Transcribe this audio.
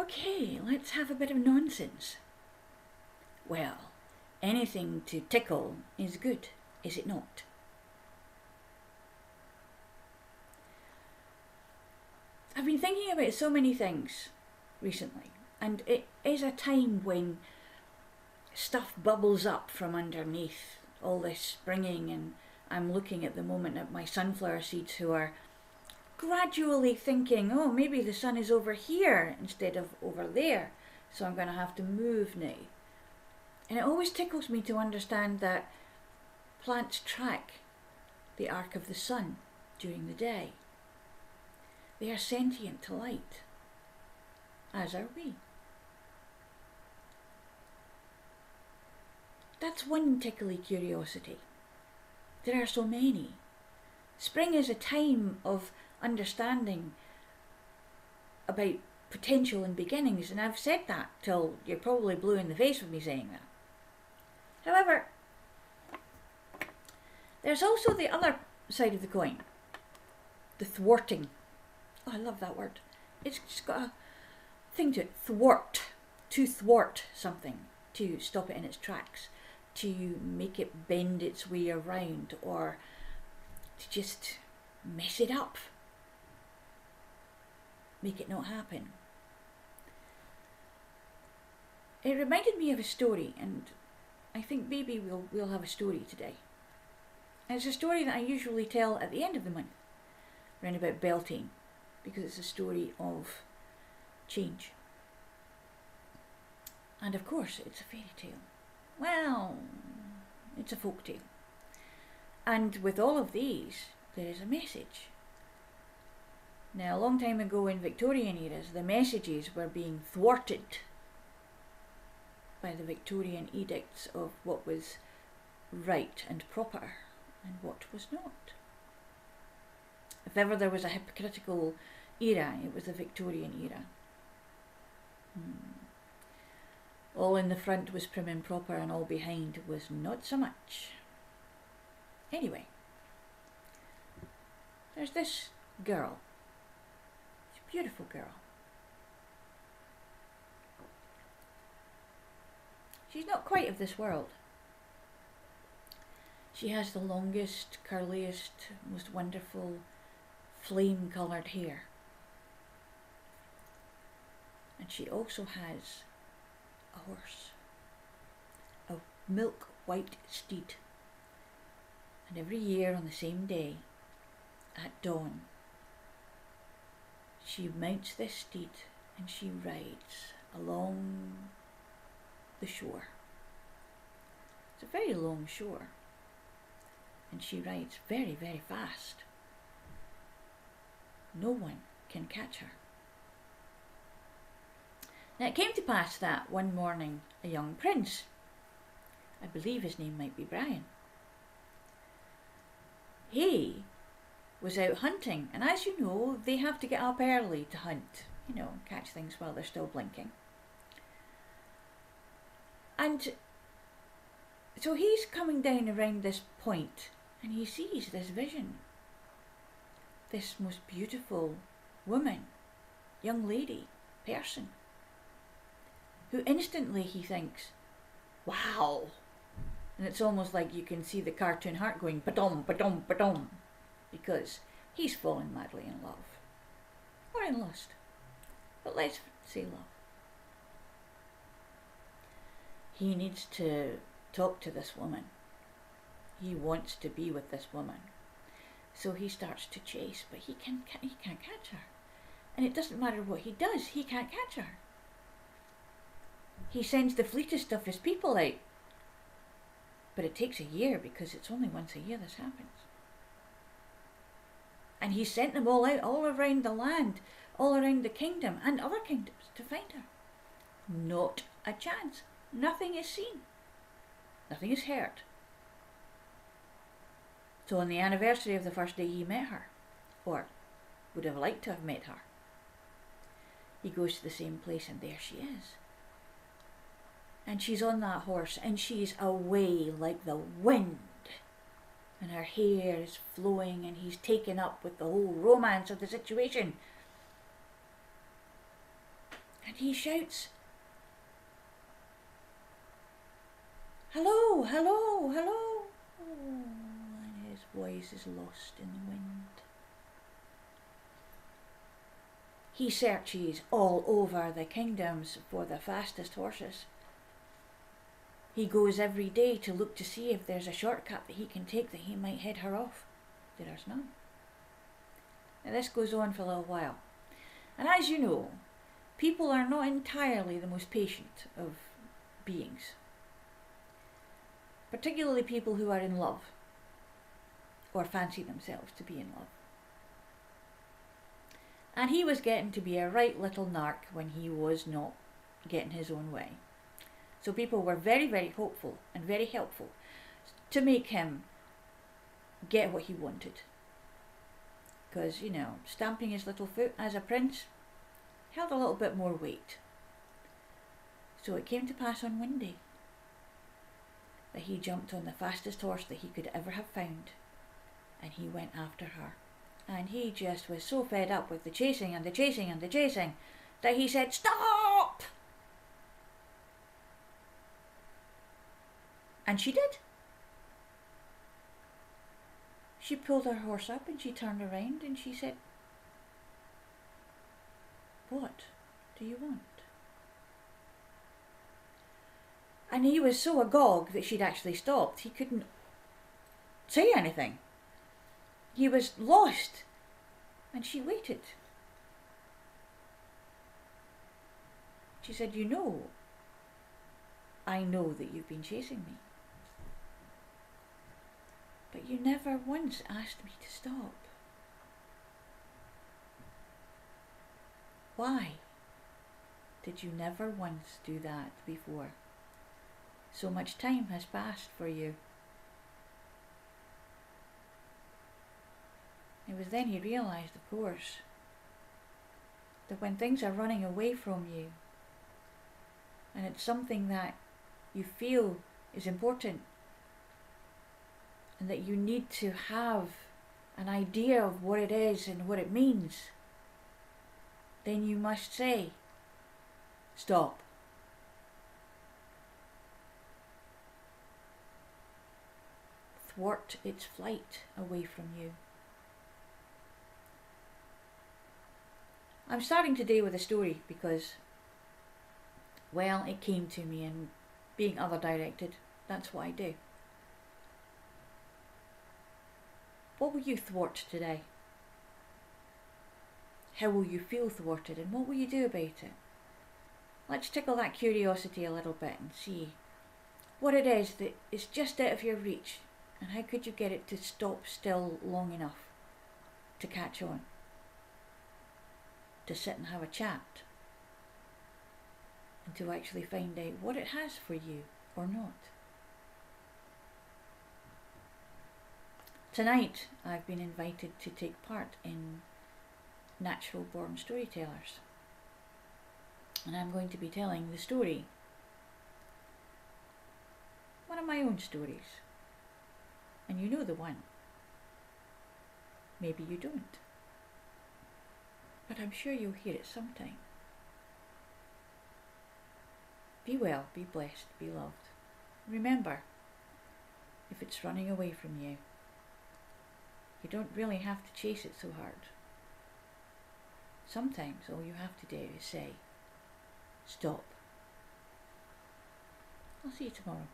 Okay, let's have a bit of nonsense. Well, anything to tickle is good, is it not? I've been thinking about so many things recently, and it is a time when stuff bubbles up from underneath all this springing, and I'm looking at the moment at my sunflower seeds who are gradually thinking, oh, maybe the sun is over here instead of over there, so I'm going to have to move now. And it always tickles me to understand that plants track the arc of the sun during the day. They are sentient to light, as are we. That's one tickly curiosity. There are so many. Spring is a time of understanding about potential and beginnings, and I've said that till you're probably blue in the face with me saying that. However, there's also the other side of the coin, the thwarting. Oh, I love that word. It's just got a thing to it. Thwart. To thwart something. To stop it in its tracks. To make it bend its way around. Or to just mess it up. Make it not happen. It reminded me of a story, and I think maybe we'll have a story today. And it's a story that I usually tell at the end of the month, around about Beltane, because it's a story of change. And of course, it's a fairy tale. Well, it's a folk tale. And with all of these, there is a message. Now, a long time ago in Victorian eras, the messages were being thwarted by the Victorian edicts of what was right and proper and what was not. If ever there was a hypocritical era, it was the Victorian era. All in the front was prim and proper, and all behind was not so much. Anyway, there's this girl. She's a beautiful girl. She's not quite of this world. She has the longest, curliest, most wonderful, flame-coloured hair. And she also has a horse, a milk white steed. And every year on the same day, at dawn, she mounts this steed and she rides along the shore. It's a very long shore, and she rides very, very fast. No one can catch her. Now it came to pass that one morning a young prince, I believe his name might be Brian, he was out hunting, and as you know, they have to get up early to hunt, catch things while they're still blinking. And so he's coming down around this point, and he sees this vision. This most beautiful woman, young lady, person, who instantly he thinks, wow. And it's almost like you can see the cartoon heart going, ba-dum, ba-dum, ba-dum, because he's fallen madly in love. Or in lust. But let's say love. He needs to talk to this woman. He wants to be with this woman. So he starts to chase, but he can't catch her. And it doesn't matter what he does, he can't catch her. He sends the fleetest of his people out. But it takes a year, because it's only once a year this happens. And he sent them all out, all around the land, all around the kingdom and other kingdoms to find her. Not a chance. Nothing is seen. Nothing is heard. So on the anniversary of the first day he met her, or would have liked to have met her, he goes to the same place, and there she is. And she's on that horse, and she's away like the wind. And her hair is flowing, and he's taken up with the whole romance of the situation. And and he shouts, "Hello, hello, hello." Oh, and his voice is lost in the wind. He searches all over the kingdoms for the fastest horses. He goes every day to look to see if there's a shortcut that he can take that he might head her off. There's none. Now this goes on for a little while. And as you know, people are not entirely the most patient of beings. Particularly people who are in love or fancy themselves to be in love. And he was getting to be a right little narc when he was not getting his own way. So people were very, very hopeful and very helpful to make him get what he wanted. Because, you know, stamping his little foot as a prince held a little bit more weight. So it came to pass on one day that he jumped on the fastest horse that he could ever have found, and he went after her. And he just was so fed up with the chasing and the chasing and the chasing that he said, "Stop!" And she did. She pulled her horse up and she turned around and she said, "What do you want?" And he was so agog that she'd actually stopped. He couldn't say anything. He was lost. And she waited. She said, "You know, I know that you've been chasing me. But you never once asked me to stop. Why did you never once do that before? So much time has passed for you." It was then he realised, of course, that when things are running away from you, and it's something that you feel is important, and that you need to have an idea of what it is and what it means, then you must say, "Stop." Thwart its flight away from you. I'm starting today with a story because, well, it came to me, and being other directed, that's what I do. What will you thwart today? How will you feel thwarted, and what will you do about it? Let's tickle that curiosity a little bit and see what it is that is just out of your reach, and how could you get it to stop still long enough to catch on, to sit and have a chat, and to actually find out what it has for you or not. Tonight I've been invited to take part in Natural Born Storytellers, and I'm going to be telling the story, one of my own stories, and you know the one. Maybe you don't, but I'm sure you'll hear it sometime. Be well, be blessed, be loved. Remember, if it's running away from you, you don't really have to chase it so hard. Sometimes all you have to do is say, "Stop." I'll see you tomorrow.